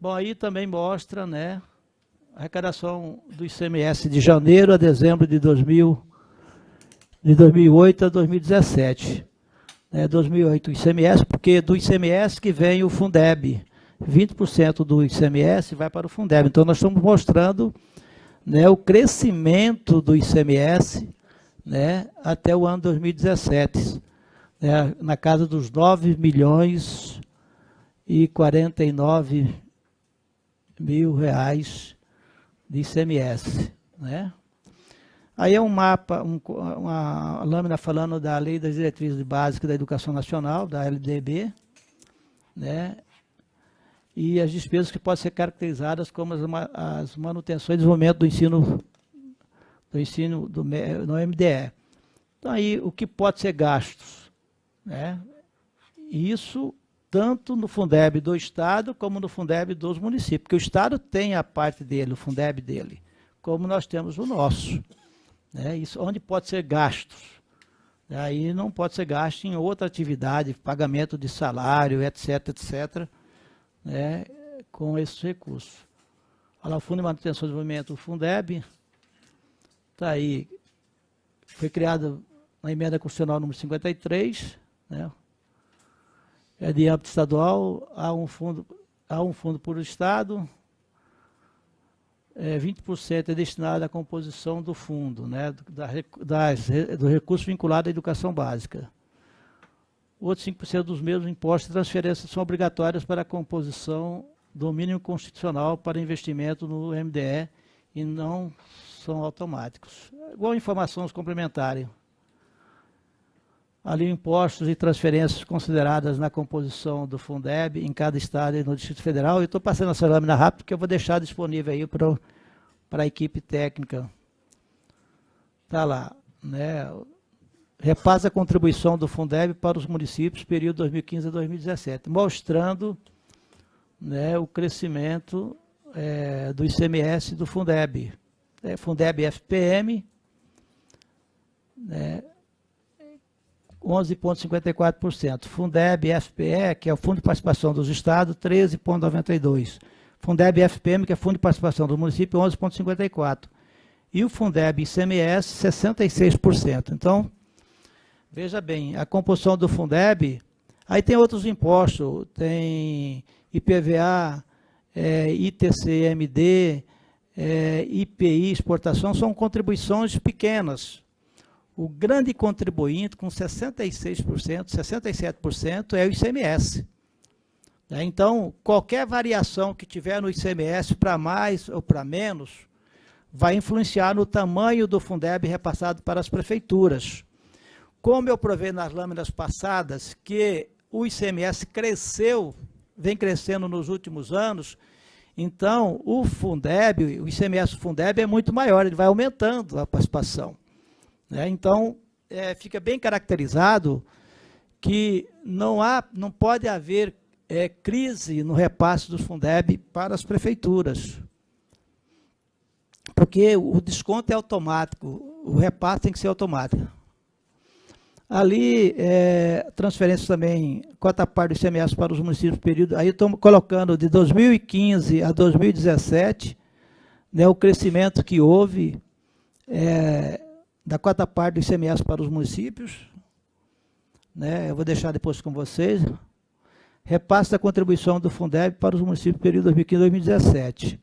Bom, aí também mostra, né, a arrecadação do ICMS de janeiro a dezembro de 2008 a 2017. 2008 o ICMS, porque do ICMS que vem o Fundeb. 20% do ICMS vai para o Fundeb. Então, nós estamos mostrando, né, o crescimento do ICMS, né, até o ano 2017, né, na casa dos 9 milhões e 49 mil reais de ICMS. Né? Aí é um mapa, uma lâmina falando da Lei das Diretrizes Básicas da Educação Nacional, da LDB, né? E as despesas que podem ser caracterizadas como as manutenções e desenvolvimento do ensino no MDE. Então, aí, o que pode ser gastos? Né? Isso tanto no Fundeb do Estado como no Fundeb dos municípios, porque o Estado tem a parte dele, o Fundeb dele, como nós temos o nosso. Né? Isso, onde pode ser gastos. Aí não pode ser gasto em outra atividade, pagamento de salário, etc., etc., né, com esses recursos. Olha lá, o Fundo de Manutenção e Desenvolvimento, o Fundeb, está aí, foi criado na emenda constitucional número 53, né, é de âmbito estadual, há um fundo por Estado, 20% é destinado à composição do fundo, né, do recurso vinculado à educação básica. Outros 5% dos mesmos impostos e transferências são obrigatórias para a composição do mínimo constitucional para investimento no MDE e não são automáticos. Igual informações complementares. Ali impostos e transferências consideradas na composição do Fundeb em cada estado e no Distrito Federal. Eu estou passando essa lâmina rápido porque eu vou deixar disponível aí para a equipe técnica. Está lá, né? Repassa a contribuição do Fundeb para os municípios, período 2015 a 2017, mostrando, né, o crescimento do ICMS do Fundeb. Fundeb FPM, né, 11,54%. Fundeb FPE, que é o Fundo de Participação dos Estados, 13,92%. Fundeb FPM, que é Fundo de Participação do Município, 11,54%. E o Fundeb ICMS, 66%. Então, veja bem, a composição do Fundeb, aí tem outros impostos, tem IPVA, ITCMD, IPI, exportação, são contribuições pequenas. O grande contribuinte, com 66%, 67%, é o ICMS. Então, qualquer variação que tiver no ICMS, para mais ou para menos, vai influenciar no tamanho do Fundeb repassado para as prefeituras. Como eu provei nas lâminas passadas que o ICMS cresceu, vem crescendo nos últimos anos, então o Fundeb, o ICMS do Fundeb é muito maior, ele vai aumentando a participação. Né? Então, fica bem caracterizado que não pode haver crise no repasse do Fundeb para as prefeituras. Porque o desconto é automático, o repasse tem que ser automático. Ali, transferências também, cota parte do ICMS para os municípios, período, aí estamos colocando de 2015 a 2017, né, o crescimento que houve da cota parte do ICMS para os municípios, né, eu vou deixar depois com vocês, repasse da contribuição do Fundeb para os municípios, período 2015 a 2017.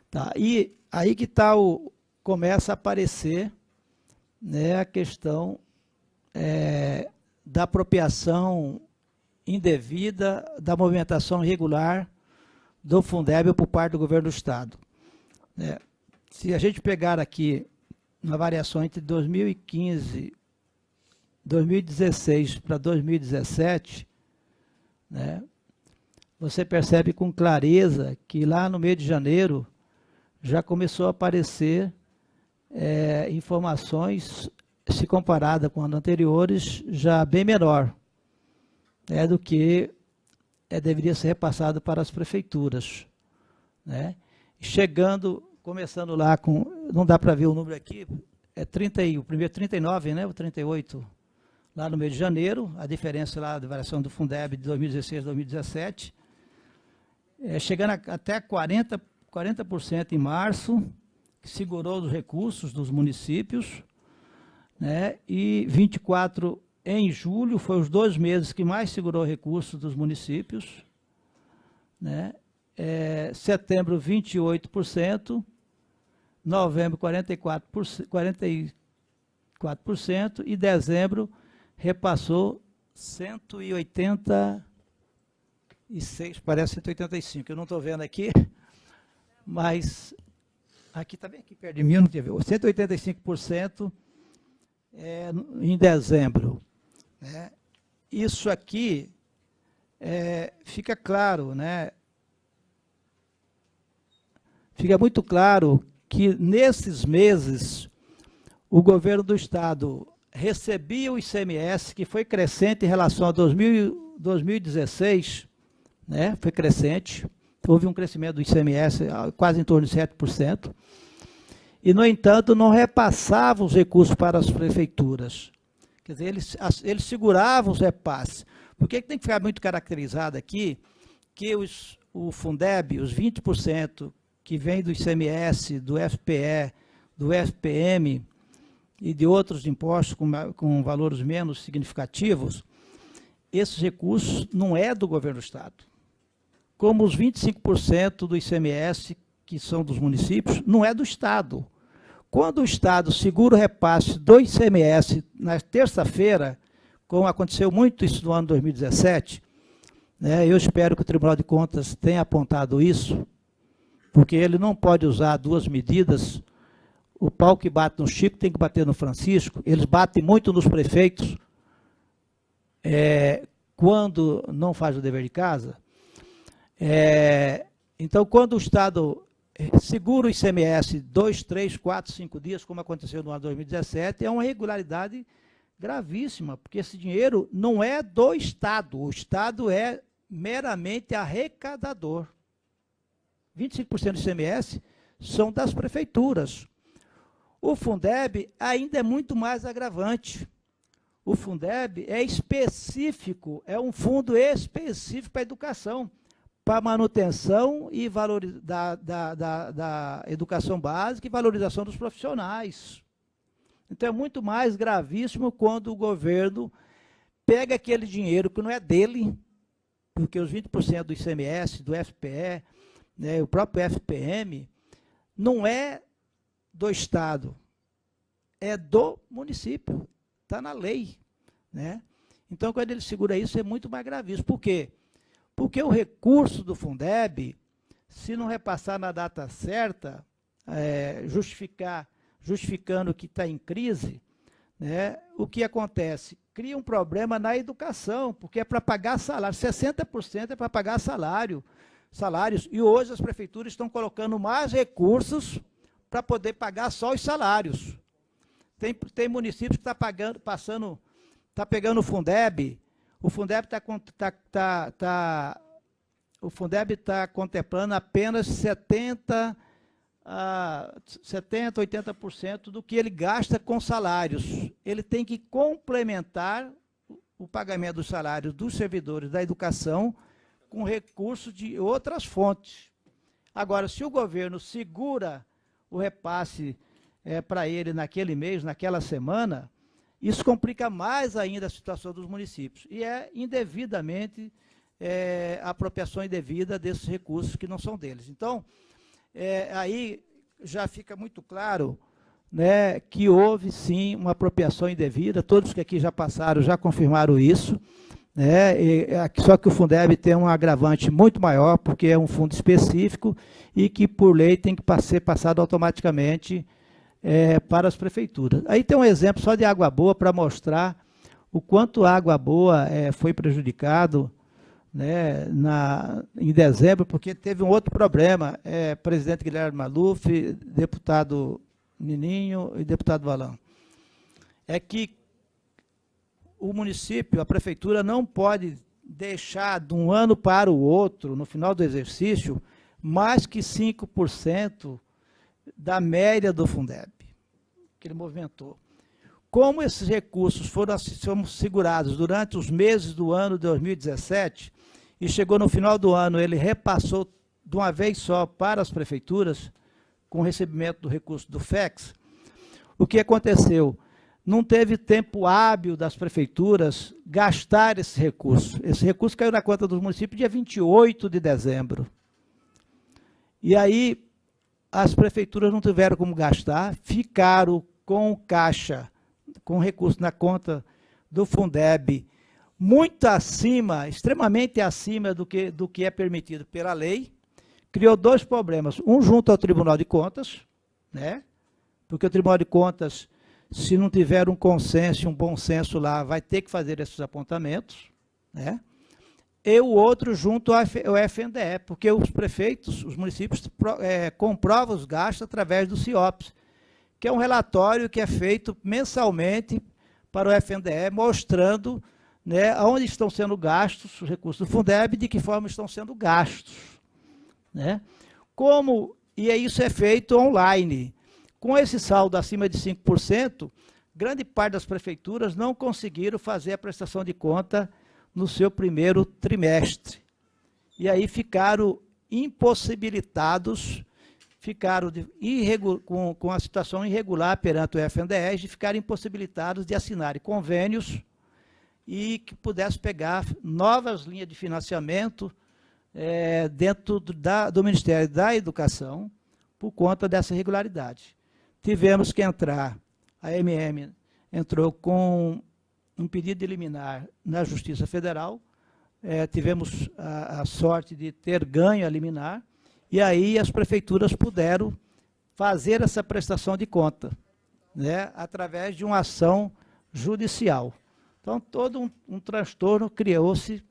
Tá, e aí que tá começa a aparecer, né, a questão da apropriação indevida, da movimentação irregular do Fundeb por parte do governo do Estado. Se a gente pegar aqui uma variação entre 2015, 2016 para 2017, né, você percebe com clareza que lá no mês de janeiro já começou a aparecer informações, se comparada com anos anteriores, já bem menor do que deveria ser repassado para as prefeituras. Né? Começando lá com, não dá para ver o número aqui, o primeiro 39, né, o 38, lá no mês de janeiro, a diferença lá da variação do Fundeb de 2016 a 2017, chegando até 40% em março, que segurou os recursos dos municípios, né? E 24% em julho, foi os 2 meses que mais segurou recursos dos municípios, né? Setembro, 28%, novembro, 44%, e dezembro repassou 186, parece 185, eu não estou vendo aqui, mas aqui está bem aqui perto de mim, eu não tinha visto, 185% em dezembro, né? Isso aqui fica claro, né? Fica muito claro que nesses meses o governo do estado recebia o ICMS, que foi crescente em relação a 2016, né? Foi crescente, houve um crescimento do ICMS quase em torno de 7%, e, no entanto, não repassava os recursos para as prefeituras. Quer dizer, eles seguravam os repasses. Por que tem que ficar muito caracterizado aqui que o Fundeb, os 20% que vem do ICMS, do FPE, do FPM e de outros impostos com valores menos significativos, esses recursos não é do governo do estado. Como os 25% do ICMS, que são dos municípios, não é do estado. Quando o estado segura o repasse do ICMS na terça-feira, como aconteceu muito isso no ano 2017, né, eu espero que o Tribunal de Contas tenha apontado isso, porque ele não pode usar 2 medidas. O pau que bate no Chico tem que bater no Francisco. Eles batem muito nos prefeitos quando não faz o dever de casa. Então, quando o estado segura o ICMS 2, 3, 4, 5 dias, como aconteceu no ano 2017, é uma irregularidade gravíssima, porque esse dinheiro não é do estado, o estado é meramente arrecadador. 25% do ICMS são das prefeituras. O Fundeb ainda é muito mais agravante. O Fundeb é específico, é um fundo específico para a educação, para manutenção e da educação básica e valorização dos profissionais. Então é muito mais gravíssimo quando o governo pega aquele dinheiro que não é dele, porque os 20% do ICMS, do FPE, né, o próprio FPM, não é do estado, é do município, está na lei, né? Então, quando ele segura isso, é muito mais gravíssimo. Por quê? Porque o recurso do Fundeb, se não repassar na data certa, justificando que está em crise, né, o que acontece? Cria um problema na educação, porque é para pagar salário, 60% é para pagar salários, e hoje as prefeituras estão colocando mais recursos para poder pagar só os salários. Tem municípios que está pegando o Fundeb está contemplando apenas 70%, 80% do que ele gasta com salários. Ele tem que complementar o pagamento dos salários dos servidores da educação com recursos de outras fontes. Agora, se o governo segura o repasse para ele naquele mês, naquela semana, isso complica mais ainda a situação dos municípios. E é indevidamente a apropriação indevida desses recursos que não são deles. Então, aí já fica muito claro, né, que houve sim uma apropriação indevida, todos que aqui já passaram já confirmaram isso, né, só que o Fundeb tem um agravante muito maior, porque é um fundo específico e que, por lei, tem que ser passado automaticamente para as prefeituras. Aí tem um exemplo só de Água Boa para mostrar o quanto a Água Boa foi prejudicado, né, em dezembro, porque teve um outro problema, presidente Guilherme Maluf, deputado Nininho e deputado Valão. É que o município, a prefeitura, não pode deixar de um ano para o outro, no final do exercício, mais que 5% da média do Fundeb, que ele movimentou. Como esses recursos foram segurados durante os meses do ano de 2017, e chegou no final do ano, ele repassou de uma vez só para as prefeituras, com o recebimento do recurso do FEX, o que aconteceu? Não teve tempo hábil das prefeituras gastar esse recurso. Esse recurso caiu na conta dos municípios dia 28 de dezembro. E aí, as prefeituras não tiveram como gastar, ficaram com o caixa, com o recurso na conta do Fundeb, muito acima, extremamente acima do que é permitido pela lei. Criou dois problemas. Um junto ao Tribunal de Contas, né? Porque o Tribunal de Contas, se não tiver um consenso, um bom senso lá, vai ter que fazer esses apontamentos, né? E o outro junto ao FNDE, porque os prefeitos, os municípios, comprovam os gastos através do CIOPS, que é um relatório que é feito mensalmente para o FNDE, mostrando, né, onde estão sendo gastos os recursos do Fundeb e de que forma estão sendo gastos, né? Isso é feito online. Com esse saldo acima de 5%, grande parte das prefeituras não conseguiram fazer a prestação de conta no seu primeiro trimestre. E aí ficaram impossibilitados, ficaram com a situação irregular perante o FNDE, de ficarem impossibilitados de assinarem convênios e que pudessem pegar novas linhas de financiamento dentro do Ministério da Educação, por conta dessa irregularidade. Tivemos que entrar, a MM entrou com um pedido de liminar na Justiça Federal, tivemos a sorte de ter ganho a liminar, e aí as prefeituras puderam fazer essa prestação de conta, né, através de uma ação judicial. Então, todo um transtorno criou-se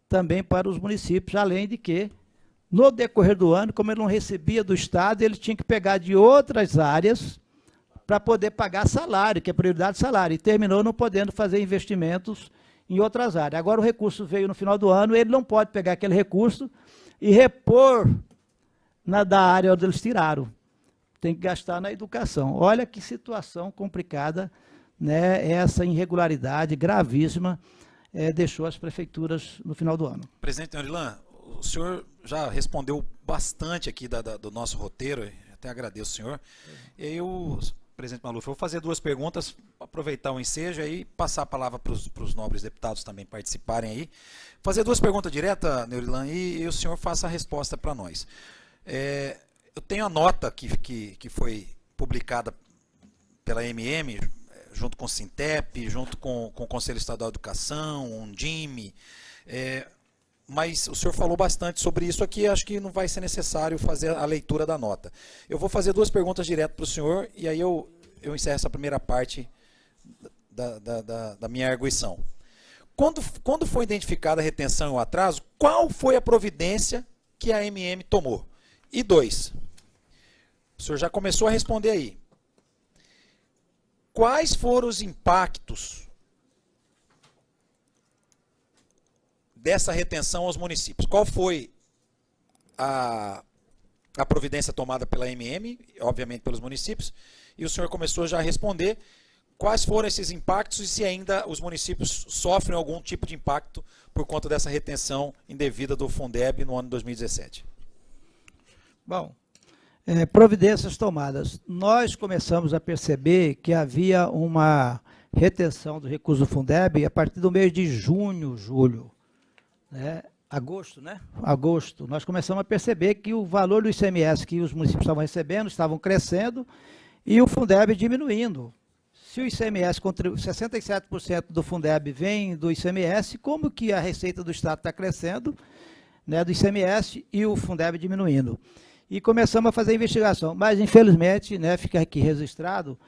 também para os municípios, além de que, no decorrer do ano, como ele não recebia do Estado, ele tinha que pegar de outras áreas para poder pagar salário, que é prioridade de salário, e terminou não podendo fazer investimentos em outras áreas. Agora o recurso veio no final do ano, ele não pode pegar aquele recurso e repor da área onde eles tiraram. Tem que gastar na educação. Olha que situação complicada, né, essa irregularidade gravíssima deixou as prefeituras no final do ano. Presidente Norilan, o senhor já respondeu bastante aqui do nosso roteiro, até agradeço o senhor. E aí, presidente Maluf, eu vou fazer duas perguntas, aproveitar o ensejo e passar a palavra para os nobres deputados também participarem aí. Fazer duas perguntas diretas, Norilan, e o senhor faça a resposta para nós. Eu tenho a nota que foi publicada pela MM, junto com o Sintep, junto com o Conselho Estadual de Educação, o Undime, mas o senhor falou bastante sobre isso aqui, acho que não vai ser necessário fazer a leitura da nota. Eu vou fazer duas perguntas direto para o senhor, e aí eu encerro essa primeira parte da minha arguição. Quando foi identificada a retenção e o atraso, qual foi a providência que a MM tomou? E dois, o senhor já começou a responder aí. Quais foram os impactos dessa retenção aos municípios? Qual foi a providência tomada pela MM, obviamente pelos municípios, e o senhor começou já a responder quais foram esses impactos e se ainda os municípios sofrem algum tipo de impacto por conta dessa retenção indevida do Fundeb no ano de 2017. Bom, providências tomadas. Nós começamos a perceber que havia uma retenção do recurso do Fundeb a partir do mês de junho, julho. Agosto, né? Agosto, nós começamos a perceber que o valor do ICMS que os municípios estavam recebendo estavam crescendo e o Fundeb diminuindo. Se o ICMS, 67% do Fundeb vem do ICMS, como que a receita do Estado está crescendo, né, do ICMS e o Fundeb diminuindo? E começamos a fazer a investigação, mas infelizmente, né, fica aqui registrado,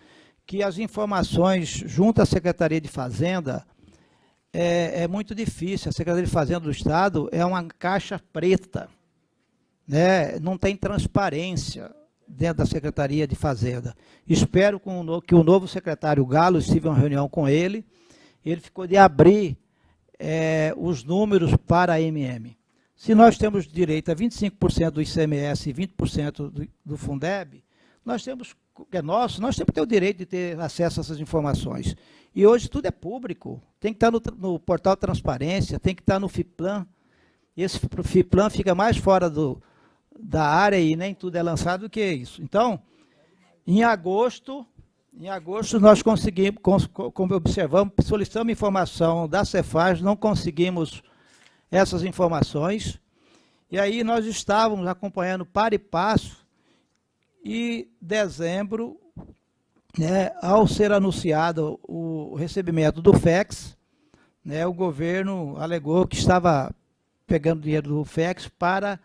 que as informações junto à Secretaria de Fazenda é muito difícil. A Secretaria de Fazenda do Estado é uma caixa preta, né? Não tem transparência dentro da Secretaria de Fazenda. Espero que o novo secretário Galo, estive em uma reunião com ele ficou de abrir os números para a MM. Se nós temos direito a 25% do ICMS e 20% do Fundeb, nós temos que ter o direito de ter acesso a essas informações. E hoje tudo é público, tem que estar no portal Transparência, tem que estar no FIPLAN, esse FIPLAN fica mais fora da área e nem tudo é lançado do que isso. Então, em agosto nós conseguimos, como observamos, solicitamos informação da Cefaz, não conseguimos essas informações, e aí nós estávamos acompanhando para e passo, e dezembro, né, ao ser anunciado o recebimento do FEX, né, o governo alegou que estava pegando dinheiro do FEX para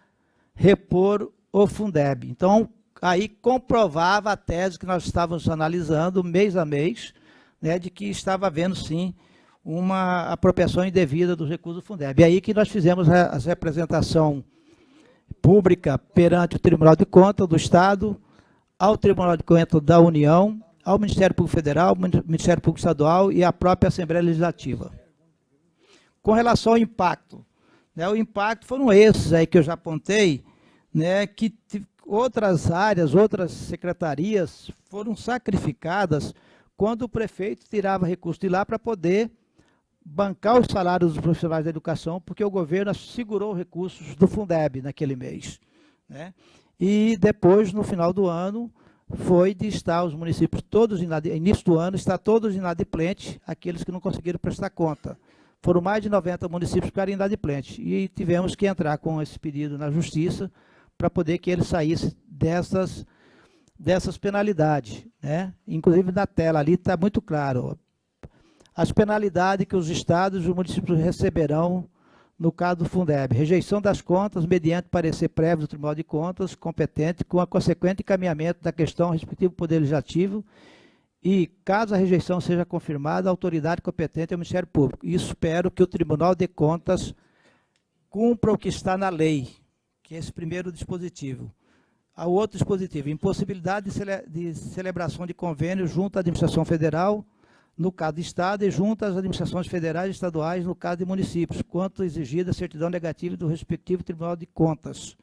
repor o Fundeb. Então, aí comprovava a tese que nós estávamos analisando mês a mês, né, de que estava havendo, sim, uma apropriação indevida dos recursos do Fundeb. E aí que nós fizemos a representação pública perante o Tribunal de Contas do Estado, ao Tribunal de Contas da União, ao Ministério Público Federal, ao Ministério Público Estadual e à própria Assembleia Legislativa. Com relação ao impacto, né, o impacto foram esses aí que eu já apontei, né, que outras áreas, outras secretarias foram sacrificadas quando o prefeito tirava recursos de lá para poder bancar os salários dos profissionais da educação, porque o governo segurou recursos do Fundeb naquele mês, né? E depois, no final do ano, foi de estar os municípios todos, início do ano, está todos inadimplentes, aqueles que não conseguiram prestar conta. Foram mais de 90 municípios que ficaram inadimplentes, e tivemos que entrar com esse pedido na Justiça para poder que ele saísse dessas penalidades, né? Inclusive na tela ali está muito claro as penalidades que os estados e os municípios receberão no caso do Fundeb. Rejeição das contas mediante parecer prévio do Tribunal de Contas competente, com a consequente encaminhamento da questão ao respectivo Poder Legislativo e, caso a rejeição seja confirmada, a autoridade competente é o Ministério Público. E espero que o Tribunal de Contas cumpra o que está na lei, que é esse primeiro dispositivo. Ao outro dispositivo, impossibilidade de celebração de convênio junto à administração federal, no caso do Estado, e junto às administrações federais e estaduais, no caso de municípios, quanto exigida a certidão negativa do respectivo Tribunal de Contas.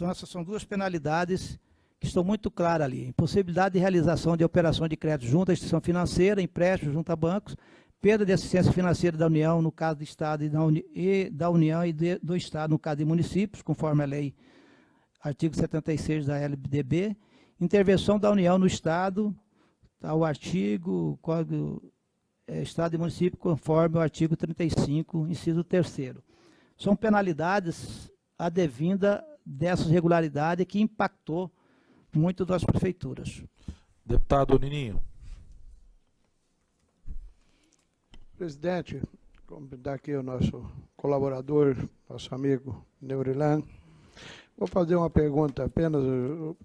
Essas são duas penalidades que estão muito claras ali. Impossibilidade de realização de operação de crédito junto à instituição financeira, empréstimo junto a bancos, perda de assistência financeira da União, no caso do Estado, e da União e do Estado, no caso de municípios, conforme a lei, artigo 76 da LDB, intervenção da União no Estado, o artigo, Código Estado e Município, conforme o artigo 35, inciso 3º. São penalidades advinda dessas irregularidades que impactou muito das prefeituras. Deputado Nininho. Presidente, convidar aqui o nosso colaborador, nosso amigo Neurilan. Vou fazer uma pergunta apenas,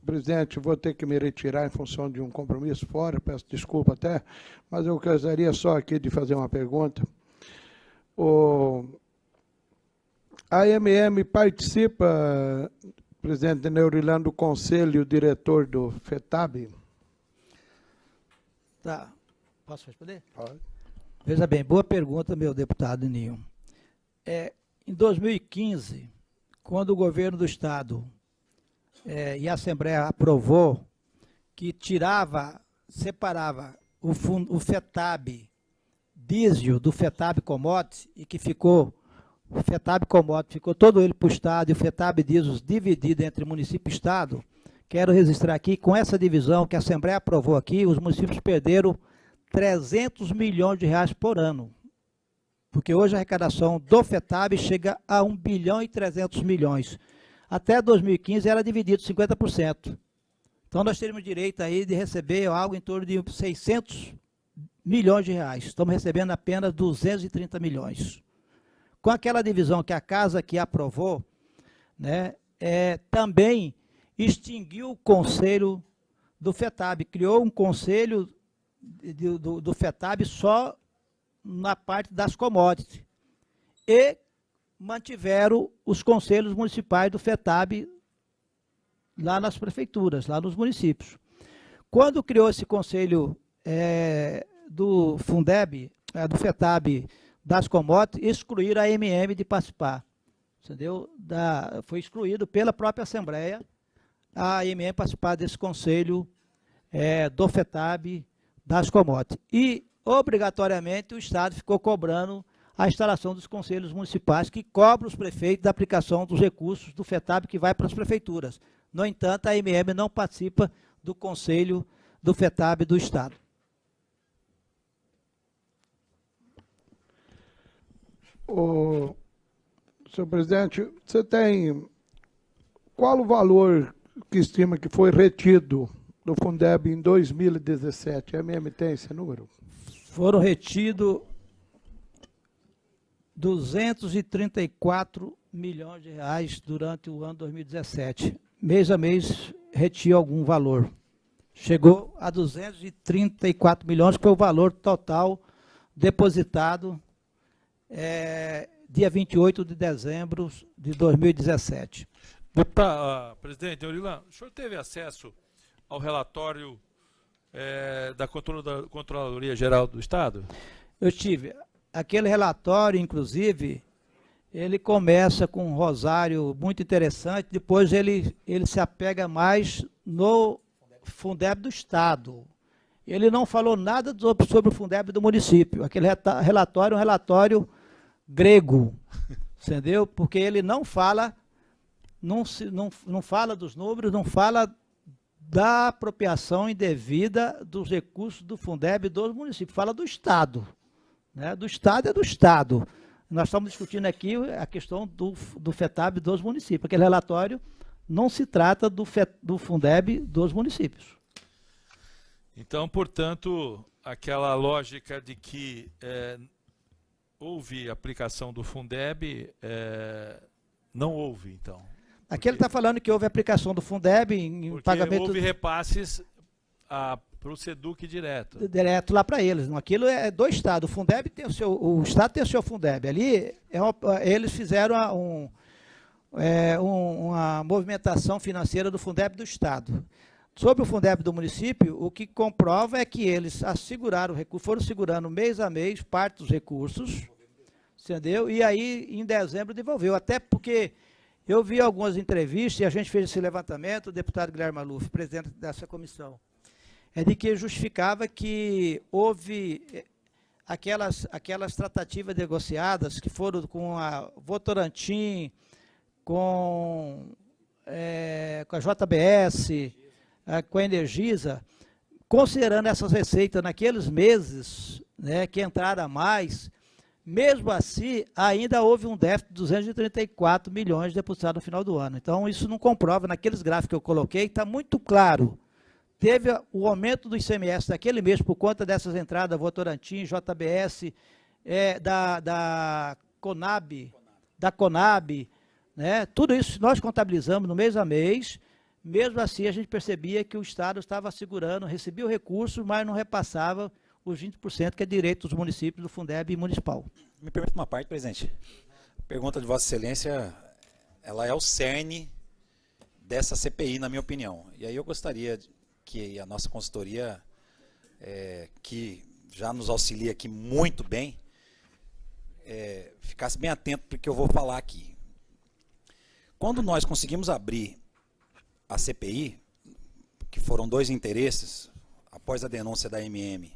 presidente, vou ter que me retirar em função de um compromisso fora, peço desculpa até, mas eu gostaria só aqui de fazer uma pergunta. A AMM participa, presidente Neurilan, do conselho diretor do FETAB? Tá. Posso responder? Pode. Veja bem, boa pergunta, meu deputado Ninho. Em 2015, quando o governo do Estado e a Assembleia aprovou que separava o FETAB diesel do FETAB commodity, e que o FETAB commodity ficou todo ele para o Estado e o FETAB diesel dividido entre município e Estado, quero registrar aqui, com essa divisão que a Assembleia aprovou aqui, os municípios perderam 300 milhões de reais por ano. Porque hoje a arrecadação do FETAB chega a 1 bilhão e 300 milhões. Até 2015 era dividido 50%. Então nós teríamos direito aí de receber algo em torno de 600 milhões de reais. Estamos recebendo apenas 230 milhões. Com aquela divisão que a casa aqui aprovou, né, também extinguiu o conselho do FETAB, criou um conselho do FETAB só na parte das commodities, e mantiveram os conselhos municipais do FETAB lá nas prefeituras, lá nos municípios. Quando criou esse conselho do Fundeb, do FETAB das commodities, excluíram a AMM de participar, entendeu? Foi excluído pela própria Assembleia a AMM participar desse conselho do FETAB das commodities. E obrigatoriamente o Estado ficou cobrando a instalação dos conselhos municipais, que cobram os prefeitos da aplicação dos recursos do FETAB que vai para as prefeituras. No entanto, a MM não participa do conselho do FETAB do Estado. Senhor presidente, você tem... Qual o valor que estima que foi retido do Fundeb em 2017? A MM tem esse número? Foram retidos 234 milhões de reais durante o ano 2017. Mês a mês, retia algum valor. Chegou a 234 milhões, que foi o valor total depositado dia 28 de dezembro de 2017. Presidente Neurilan, o senhor teve acesso ao relatório da Controladoria Geral do Estado? Eu tive. Aquele relatório, inclusive, ele começa com um rosário muito interessante, depois ele se apega mais no Fundeb do Estado. Ele não falou nada sobre o Fundeb do município. Aquele relatório é um relatório grego, entendeu? Porque ele não fala, não fala dos números, não fala da apropriação indevida dos recursos do Fundeb dos municípios, fala do Estado. Né? Do Estado é do Estado. Nós estamos discutindo aqui a questão do FETAB dos municípios. Aquele relatório não se trata do Fundeb dos municípios. Então, portanto, aquela lógica de que houve aplicação do Fundeb, não houve, então. Aqui ele está falando que houve aplicação do Fundeb em pagamento... houve repasses para o SEDUC direto. Direto lá para eles. Aquilo é do Estado. O Fundeb tem o Estado tem o seu Fundeb. Ali eles fizeram uma movimentação financeira do Fundeb do Estado. Sobre o Fundeb do município, o que comprova é que eles asseguraram o recurso, foram segurando mês a mês parte dos recursos, entendeu? E aí, em dezembro, devolveu. Até porque eu vi algumas entrevistas e a gente fez esse levantamento, o deputado Guilherme Maluf, presidente dessa comissão, de que justificava que houve aquelas tratativas negociadas que foram com a Votorantim, com a JBS, com a Energisa, considerando essas receitas naqueles meses, né, que entraram a mais, mesmo assim, ainda houve um déficit de 234 milhões depositados no final do ano. Então, isso não comprova, naqueles gráficos que eu coloquei, está muito claro. Teve o aumento do ICMS naquele mês por conta dessas entradas, Votorantim, JBS, da Conab, né? Tudo isso nós contabilizamos no mês a mês. Mesmo assim, a gente percebia que o Estado estava segurando, recebia o recurso, mas não repassava os 20%, que é direito dos municípios, do Fundeb municipal. Me permite uma parte, presidente. A pergunta de Vossa Excelência, ela é o cerne dessa CPI, na minha opinião. E aí eu gostaria que a nossa consultoria, que já nos auxilia aqui muito bem, ficasse bem atento para o que eu vou falar aqui. Quando nós conseguimos abrir a CPI, que foram dois interesses, após a denúncia da MM,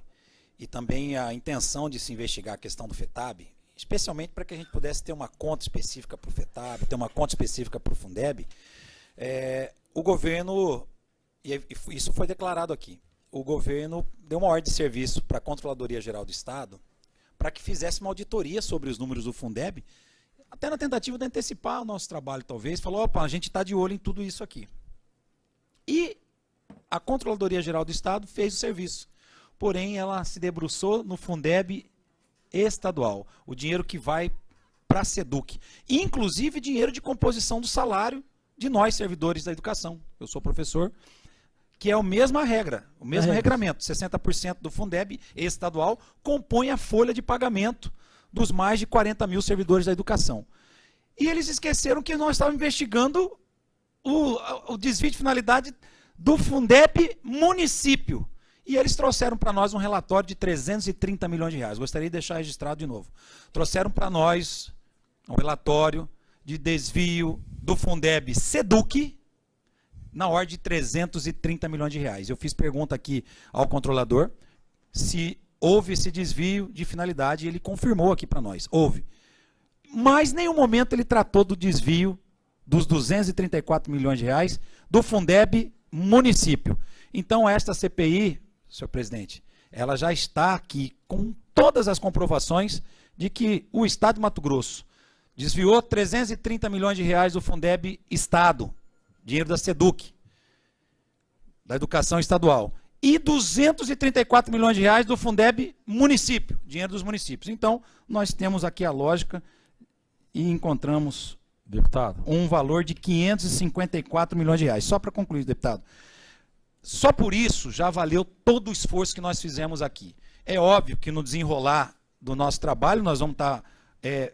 e também a intenção de se investigar a questão do FETAB, especialmente para que a gente pudesse ter uma conta específica para o FETAB, ter uma conta específica para o Fundeb, o governo, e isso foi declarado aqui, o governo deu uma ordem de serviço para a Controladoria Geral do Estado para que fizesse uma auditoria sobre os números do Fundeb, até na tentativa de antecipar o nosso trabalho, talvez, falou, opa, a gente está de olho em tudo isso aqui. E a Controladoria Geral do Estado fez o serviço. Porém, ela se debruçou no Fundeb estadual, o dinheiro que vai para a SEDUC. Inclusive, dinheiro de composição do salário de nós, servidores da educação. Eu sou professor, que é a mesma regra, o mesmo regramento. 60% do Fundeb estadual compõe a folha de pagamento dos mais de 40 mil servidores da educação. E eles esqueceram que nós estávamos investigando o desvio de finalidade do Fundeb município. E eles trouxeram para nós um relatório de 330 milhões de reais. Gostaria de deixar registrado de novo. Trouxeram para nós um relatório de desvio do Fundeb SEDUC na ordem de 330 milhões de reais. Eu fiz pergunta aqui ao controlador se houve esse desvio de finalidade e ele confirmou aqui para nós, houve. Mas em nenhum momento ele tratou do desvio dos 234 milhões de reais do Fundeb município. Então esta CPI, senhor presidente, ela já está aqui com todas as comprovações de que o Estado de Mato Grosso desviou 330 milhões de reais do Fundeb Estado, dinheiro da SEDUC, da educação estadual, e 234 milhões de reais do Fundeb município, dinheiro dos municípios. Então, nós temos aqui a lógica e encontramos, deputado, um valor de 554 milhões de reais. Só para concluir, deputado, só por isso já valeu todo o esforço que nós fizemos aqui. É óbvio que no desenrolar do nosso trabalho nós vamos estar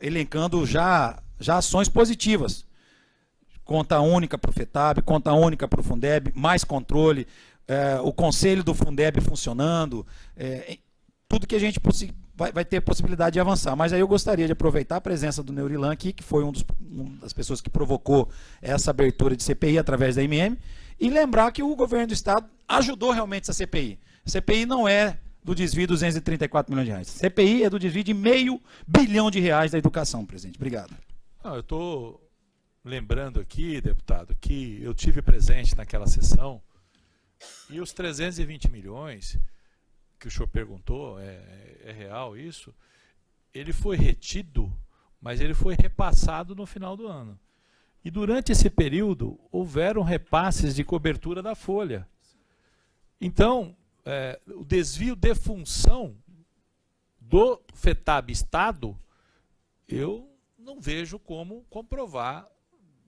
elencando já ações positivas. Conta única para o FETAB, conta única para o Fundeb, mais controle, o conselho do Fundeb funcionando, tudo que a gente vai ter possibilidade de avançar. Mas aí eu gostaria de aproveitar a presença do Neurilan aqui, que foi uma das pessoas que provocou essa abertura de CPI através da MM, e lembrar que o governo do Estado ajudou realmente essa CPI. A CPI não é do desvio de 234 milhões de reais. A CPI é do desvio de R$500 bilhão da educação, presidente. Obrigado. Eu estou lembrando aqui, deputado, que eu tive presente naquela sessão e os 320 milhões que o senhor perguntou, é real isso? Ele foi retido, mas ele foi repassado no final do ano. E durante esse período, houveram repasses de cobertura da folha. Então, o desvio de função do FETAB Estado, eu não vejo como comprovar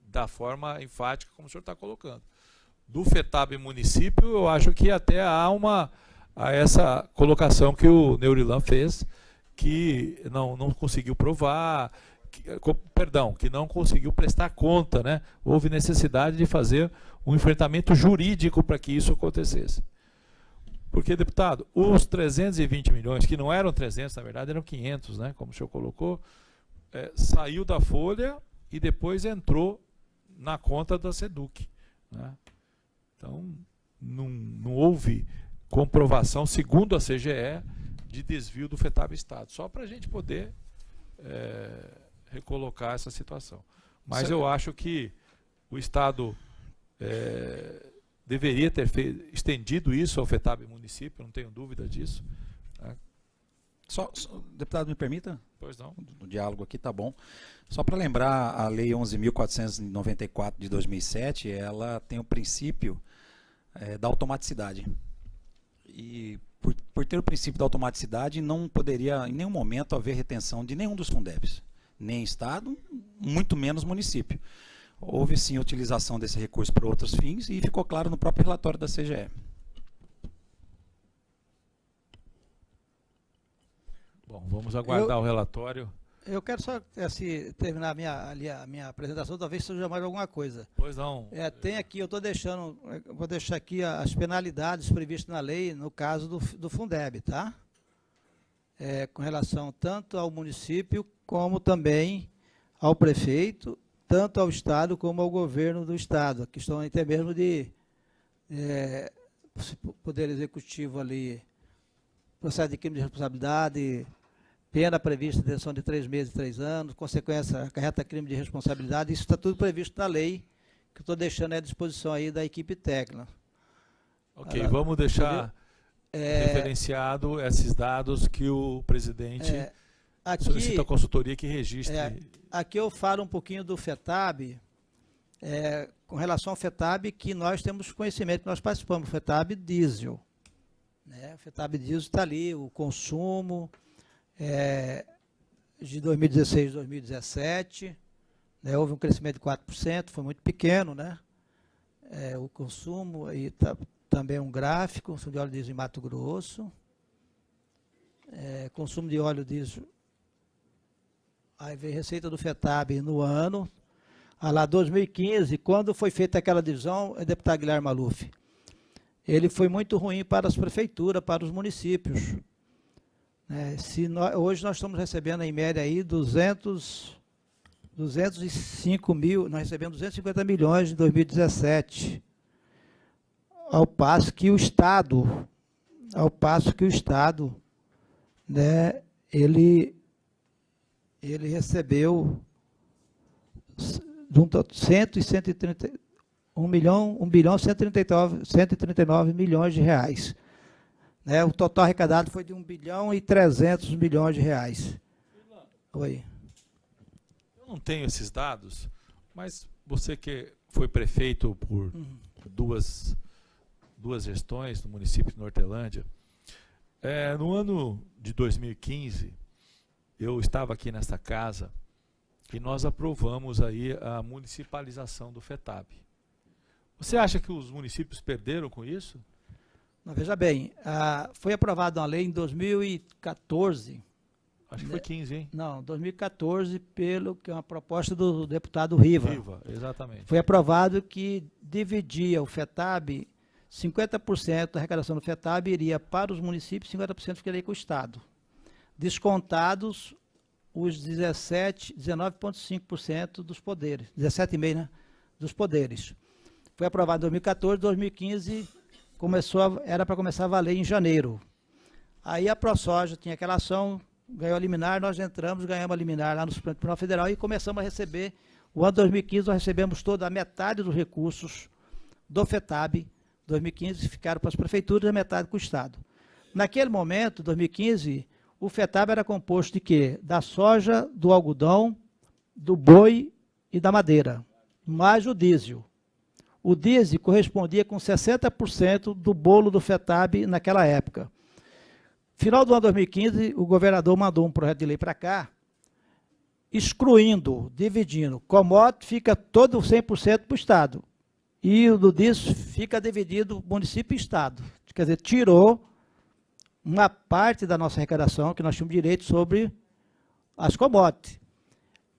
da forma enfática como o senhor está colocando. Do FETAB município, eu acho que até há essa colocação que o Neurilan fez, que não conseguiu provar, que não conseguiu prestar conta, né? Houve necessidade de fazer um enfrentamento jurídico para que isso acontecesse. Porque, deputado, os 320 milhões, que não eram 300, na verdade eram 500, né? Como o senhor colocou, saiu da folha e depois entrou na conta da SEDUC, né? Então, não houve comprovação, segundo a CGE, de desvio do FETAB Estado. Só para a gente poder recolocar essa situação. Mas eu acho que o Estado deveria ter estendido isso ao FETAB município, não tenho dúvida disso, né? Deputado, me permita? Pois não. O diálogo aqui tá bom. Só para lembrar, a Lei 11.494 de 2007, ela tem o princípio da automaticidade. E por ter o princípio da automaticidade, não poderia em nenhum momento haver retenção de nenhum dos Fundebs, nem Estado, muito menos município. Houve sim a utilização desse recurso para outros fins e ficou claro no próprio relatório da CGE. Bom, vamos aguardar o relatório. Eu quero só terminar a minha apresentação, talvez seja mais alguma coisa. Pois não. Tem aqui, vou deixar aqui as penalidades previstas na lei, no caso do Fundeb, tá? Com relação tanto ao município, como também ao prefeito, tanto ao Estado como ao governo do Estado. A questão até mesmo de Poder Executivo ali, processo de crime de responsabilidade, pena prevista, detenção de 3 meses e 3 anos, consequência, acarreta crime de responsabilidade, isso está tudo previsto na lei, que eu estou deixando à disposição aí da equipe técnica. Ok, vamos deixar referenciado esses dados que o presidente solicita a consultoria que registre. Aqui eu falo um pouquinho do FETAB, com relação ao FETAB, que nós temos conhecimento, nós participamos do FETAB Diesel. Né? O FETAB Diesel está ali, o consumo de 2016 a 2017, né? Houve um crescimento de 4%, foi muito pequeno, né? O consumo, aí também um gráfico, consumo de óleo diesel em Mato Grosso, consumo de óleo diesel, aí vem receita do FETAB no ano, lá 2015, quando foi feita aquela divisão, deputado Guilherme Maluf, ele foi muito ruim para as prefeituras, para os municípios. Hoje nós estamos recebendo em média aí 205 mil, nós recebemos 250 milhões em 2017, ao passo que o Estado né, ele recebeu 1.139 milhões de reais. Né? O total arrecadado foi de 1.300 bilhões de reais. Oi. Eu não tenho esses dados, mas você que foi prefeito por duas gestões no município de Nortelândia, no ano de 2015, eu estava aqui nesta casa e nós aprovamos aí a municipalização do FETAB. Você acha que os municípios perderam com isso? Não, veja bem, foi aprovada uma lei em 2014. Acho que foi 15, hein? Não, 2014, que é uma proposta do deputado Riva. Riva, exatamente. Foi aprovado que dividia o FETAB, 50% da arrecadação do FETAB iria para os municípios, 50% ficaria com o Estado. Descontados os 19,5% dos poderes, 17,5%, né, dos poderes. Foi aprovado em 2014, 2015 era para começar a valer em janeiro. Aí a ProSoja tinha aquela ação, ganhou a liminar, nós entramos, ganhamos a liminar lá no Supremo Tribunal Federal e começamos a receber, o ano 2015 nós recebemos toda a metade dos recursos do FETAB, 2015 ficaram para as prefeituras e a metade para o Estado. Naquele momento, 2015, o FETAB era composto de quê? Da soja, do algodão, do boi e da madeira, mais o diesel. O diesel correspondia com 60% do bolo do FETAB naquela época. Final do ano 2015, o governador mandou um projeto de lei para cá, excluindo, dividindo. Commodity fica todo 100% para o Estado. E o do diesel fica dividido município e Estado. Quer dizer, tirou uma parte da nossa arrecadação, que nós tínhamos direito sobre as commodities.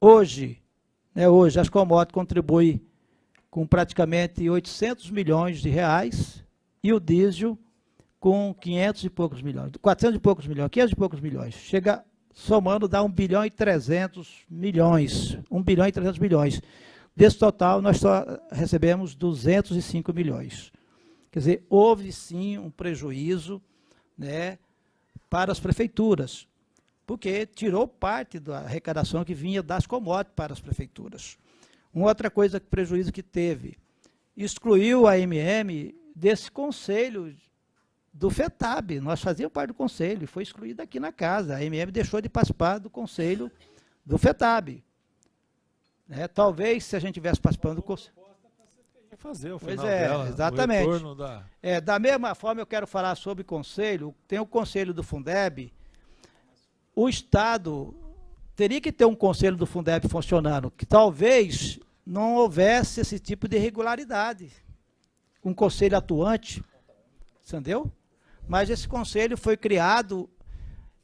Hoje, as commodities contribuem com praticamente 800 milhões de reais e o diesel com 500 e poucos milhões, 400 e poucos milhões, 500 e poucos milhões. Chega, somando, dá 1 bilhão e 300 milhões. 1 bilhão e 300 milhões. Desse total, nós só recebemos 205 milhões. Quer dizer, houve sim um prejuízo, né, para as prefeituras, porque tirou parte da arrecadação que vinha das commodities para as prefeituras. Uma outra coisa, prejuízo que teve, excluiu a MM desse conselho do FETAB. Nós fazíamos parte do conselho, foi excluído aqui na casa. A MM deixou de participar do conselho do FETAB. Talvez, se a gente tivesse participando do conselho... Fazer o pois final é, dela, exatamente. Da... Da mesma forma, eu quero falar sobre conselho. Tem o conselho do Fundeb. O Estado teria que ter um conselho do Fundeb funcionando, que talvez não houvesse esse tipo de irregularidade. Um conselho atuante, entendeu? Mas esse conselho foi criado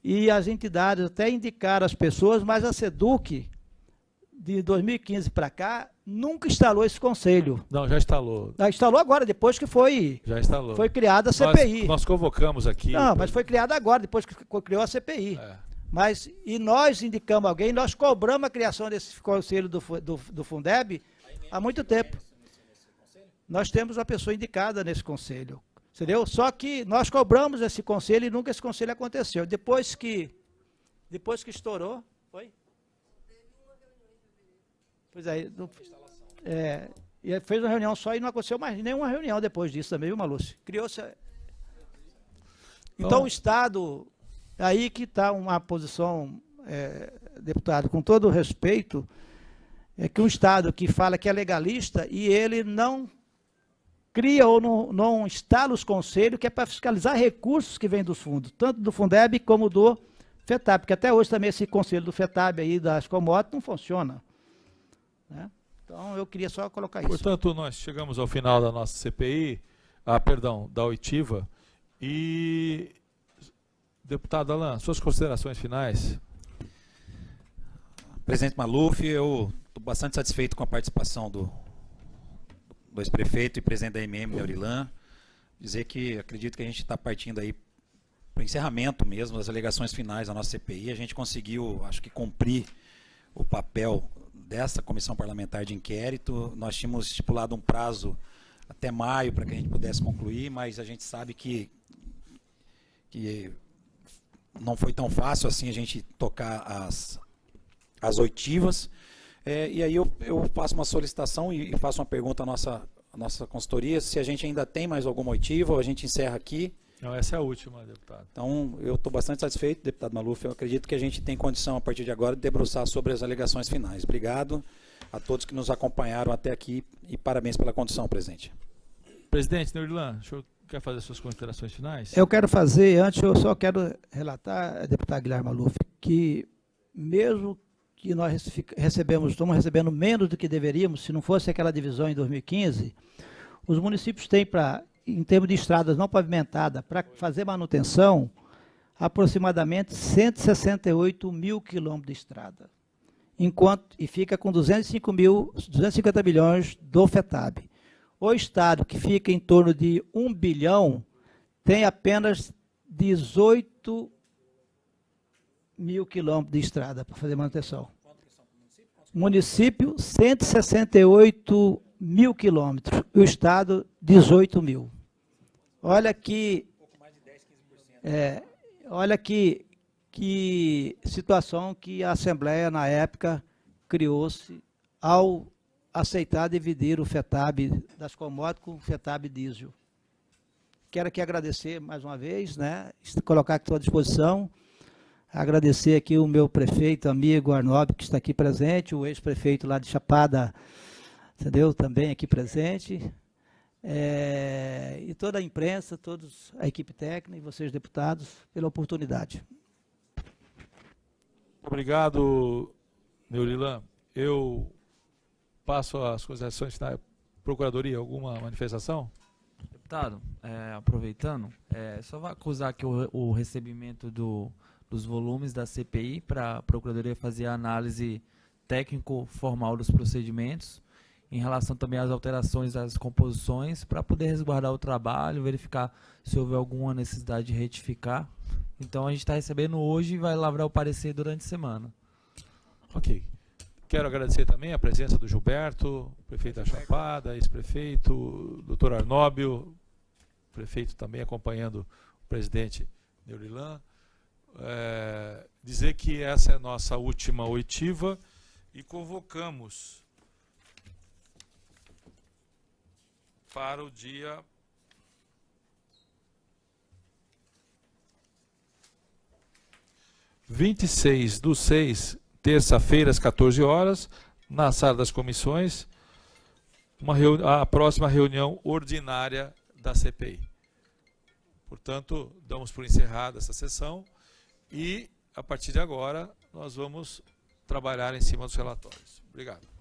e as entidades até indicaram as pessoas, mas a SEDUC, de 2015 para cá, nunca instalou esse conselho. Não, já instalou. Instalou agora, depois que foi criada a CPI. Nós convocamos aqui. Não, mas foi criada agora, depois que criou a CPI. E nós indicamos alguém, nós cobramos a criação desse conselho do Fundeb há muito tempo. Nós temos uma pessoa indicada nesse conselho, entendeu? Só que nós cobramos esse conselho e nunca esse conselho aconteceu. Depois que estourou, foi? Pois é, e fez uma reunião só e não aconteceu mais nenhuma reunião depois disso também, viu, Malúcio? Criou-se... Então, o Estado, aí que está uma posição, deputado, com todo o respeito, é que um Estado que fala que é legalista e ele não cria ou não instala os conselhos, que é para fiscalizar recursos que vêm dos fundos, tanto do Fundeb como do FETAB, porque até hoje também esse conselho do FETAB aí das commodities não funciona. Né? Então, eu queria só colocar isso. Portanto, nós chegamos ao final da nossa CPI, da oitiva, e, deputado Alain, suas considerações finais. Presidente Maluf, eu estou bastante satisfeito com a participação do ex-prefeito e presidente da MM, Neurilan. Dizer que acredito que a gente está partindo aí para o encerramento mesmo das alegações finais da nossa CPI. A gente conseguiu, acho que, cumprir o papel dessa comissão parlamentar de inquérito. Nós tínhamos estipulado um prazo até maio para que a gente pudesse concluir, mas a gente sabe que não foi tão fácil assim a gente tocar as oitivas. E aí eu faço uma solicitação e faço uma pergunta à nossa consultoria, se a gente ainda tem mais alguma oitiva, ou a gente encerra aqui. Não, essa é a última, deputado. Então, eu estou bastante satisfeito, deputado Maluf. Eu acredito que a gente tem condição, a partir de agora, de debruçar sobre as alegações finais. Obrigado a todos que nos acompanharam até aqui e parabéns pela condição, presidente. Presidente Neurilan, o senhor quer fazer suas considerações finais? Eu quero fazer, antes eu só quero relatar, deputado Guilherme Maluf, que mesmo que nós estamos recebendo menos do que deveríamos, se não fosse aquela divisão em 2015, os municípios têm em termos de estradas não pavimentadas, para fazer manutenção, aproximadamente 168 mil quilômetros de estrada. E fica com 250 milhões do FETAB. O Estado, que fica em torno de 1 bilhão, tem apenas 18 mil quilômetros de estrada para fazer manutenção. Município, 168 mil quilômetros. O Estado, 18 mil. Olha que... olha que situação que a Assembleia, na época, criou-se ao aceitar dividir o FETAB das commodities com o FETAB diesel. Quero aqui agradecer mais uma vez, né, colocar aqui à sua disposição, agradecer aqui o meu prefeito, amigo Arnob, que está aqui presente, o ex-prefeito lá de Chapada, entendeu, também aqui presente, e toda a imprensa, toda a equipe técnica e vocês, deputados, pela oportunidade. Obrigado, Neurilan. Eu passo as considerações finais. Procuradoria, alguma manifestação? Deputado, aproveitando, só vai acusar aqui o recebimento dos volumes da CPI para a Procuradoria fazer a análise técnico-formal dos procedimentos, em relação também às alterações das composições, para poder resguardar o trabalho, verificar se houve alguma necessidade de retificar. Então a gente está recebendo hoje e vai lavrar o parecer durante a semana. Ok. Quero agradecer também a presença do Gilberto, prefeito da Chapada, ex-prefeito, doutor Arnóbio, prefeito também acompanhando o presidente Neurilan. Dizer que essa é a nossa última oitiva e convocamos para o dia 26/6, terça-feira, às 14 horas, na sala das comissões, a próxima reunião ordinária da CPI. Portanto, damos por encerrada essa sessão e, a partir de agora, nós vamos trabalhar em cima dos relatórios. Obrigado.